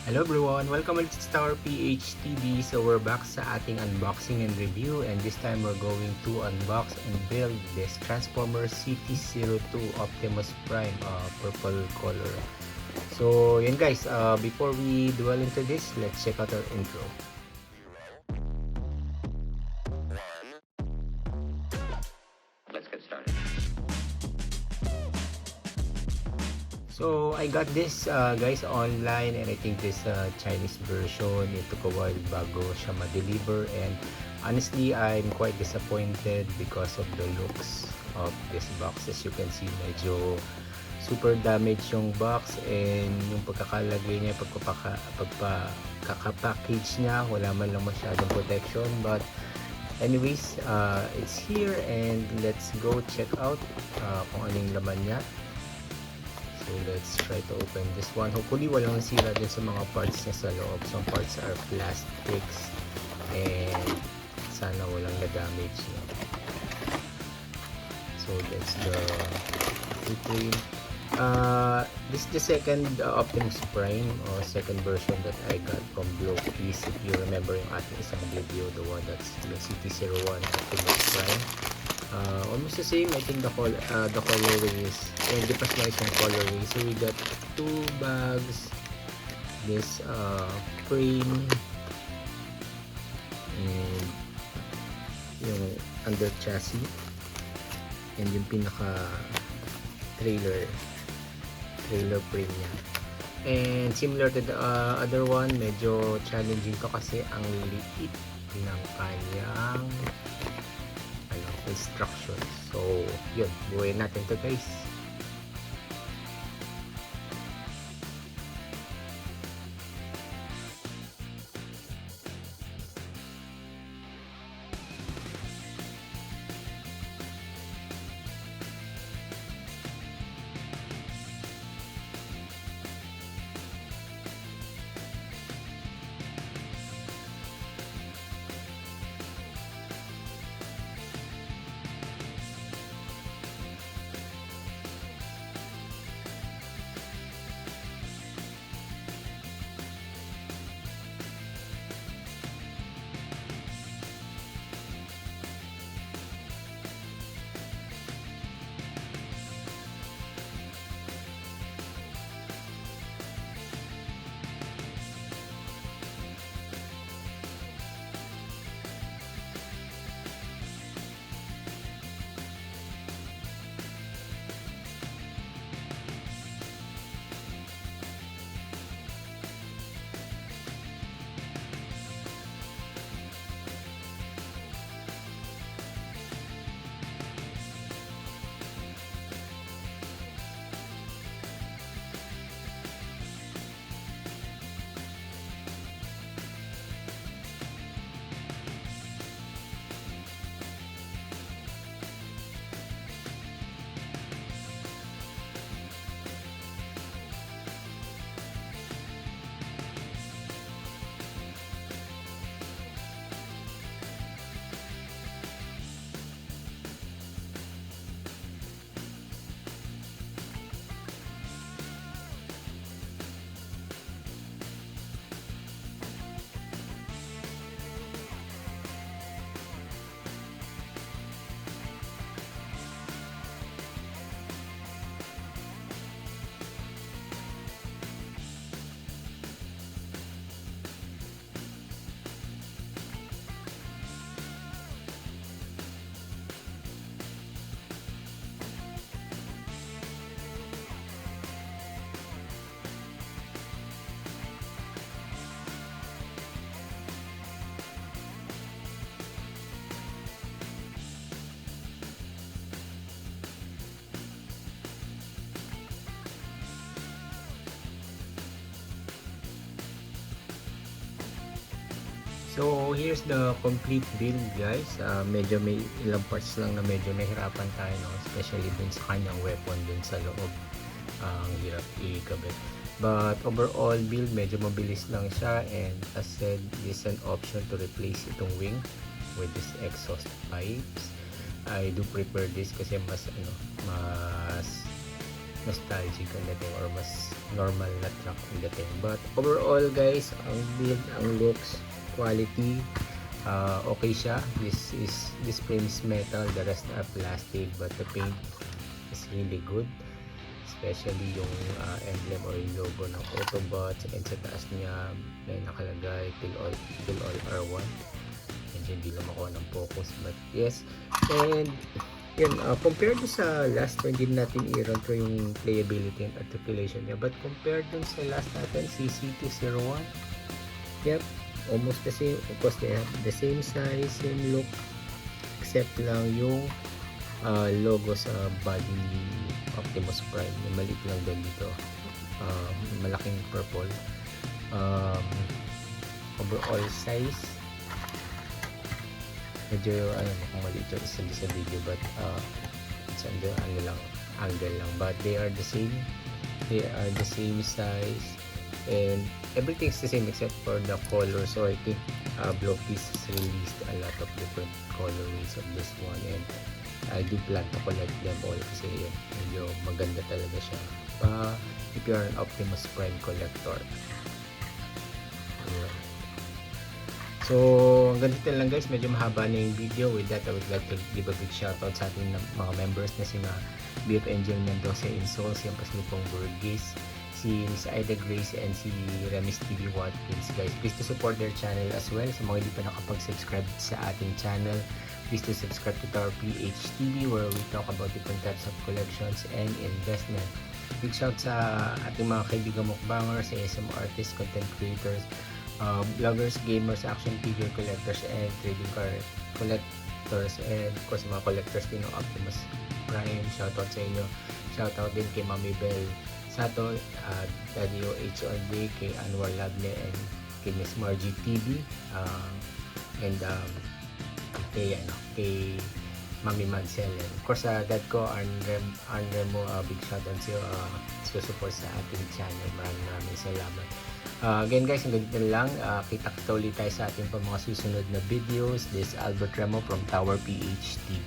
Hello everyone! Welcome ulit sa Star PH TV. So we're back sa ating unboxing and review, and this time we're going to unbox and build this Transformer CT02 Optimus Prime purple color. So yun guys, before we dwell into this, let's check out our intro. Let's get started. So I got this guys online, and I think this Chinese version, it took a while bago siya ma-deliver, and honestly I'm quite disappointed because of the looks of this box. As you can see, medyo super damaged yung box, and yung pagkakalagay niya, pagkaka-package niya, wala man lang masyadong protection. But anyways, it's here, and let's go check out kung anong laman niya. So let's try to open this one. Hopefully walang sira din sa mga parts niya sa loob. Some parts are plastics, and sana walang na-damage. No? So that's the blueprint. This is the second Optimus Prime, or second version that I got from Glowkeys. If you remember yung ating isang video, the one that's the CT01 Optimus Prime. Almost the same. I think the colorway is different nice yung colorway. So we got two bags, this frame, and yung under chassis, and yung pinaka trailer frame niya. And similar to the other one, medyo challenging to kasi ang liit ng kanyang instructions. So yun, buuin natin to guys. So here's the complete build guys. Medyo may ilang parts lang na medyo nahirapan tayo, no? Especially dun sa kanyang weapon dun sa loob. Ang hirap ikabit. But overall build, medyo mabilis lang siya, and as said, this is an option to replace itong wing with this exhaust pipes. I do prefer this kasi mas nostalgic ang dating or mas normal na truck ang dating. But overall guys, ang build, ang looks, quality, okay siya. This frame is metal, the rest are plastic, but the paint is really good, especially yung emblem or yung logo ng Autobots, and sa taas niya may nakalagay till all R1. Medyo hindi lang makuha ng focus, but yes. And yun, compared to sa last one, hindi natin i-run through yung playability and articulation niya, but compared dun sa last natin, CC201, yep, almost the same. Of course, they have the same size, same look, except lang yung logo sa body ni Optimus Prime, yung maliit lang doon dito, malaking purple. Overall size, medyo kung maliit yung isa sa video, but it's under angle lang, but they are the same size, and everything's the same except for the color. So I think Blokies released a lot of different colorways of this one, and I do plan to collect them all kasi medyo maganda talaga siya if you are an Optimus Prime collector. Ayan. So hanggang dito lang guys, medyo mahaba na yung video. With that, I would like to give a big shoutout sa ating mga members na sina BF Angel Mendoza Insol, si Paslupong Burgess, si Miss Ida Grace, and si Remis TV Watkins. Guys, please to support their channel as well. Sa mga hindi pa nakapag-subscribe sa ating channel, please to subscribe to Tower PH TV, where we talk about different types of collections and investment. Big shout sa ating mga kaibigan mukbangers, ASM artists, content creators, vloggers, gamers, action figure collectors, and trading card collectors, and of course mga collectors din ng Optimus Prime. Shoutout sa inyo. Shoutout din kay Mami Bell Sato, Daddy O.H. Olbe, kay Anwar Lagne, and kay Miss Margie TV, and kay Mami Mansell, and of course dad ko Anremo, big shoutout sa support sa ating channel. Maraming salamat. Again guys, hanggang dito lang. Kita-kita ulit tayo sa ating mga susunod na videos. This is Albert Remo from Tower PH TV.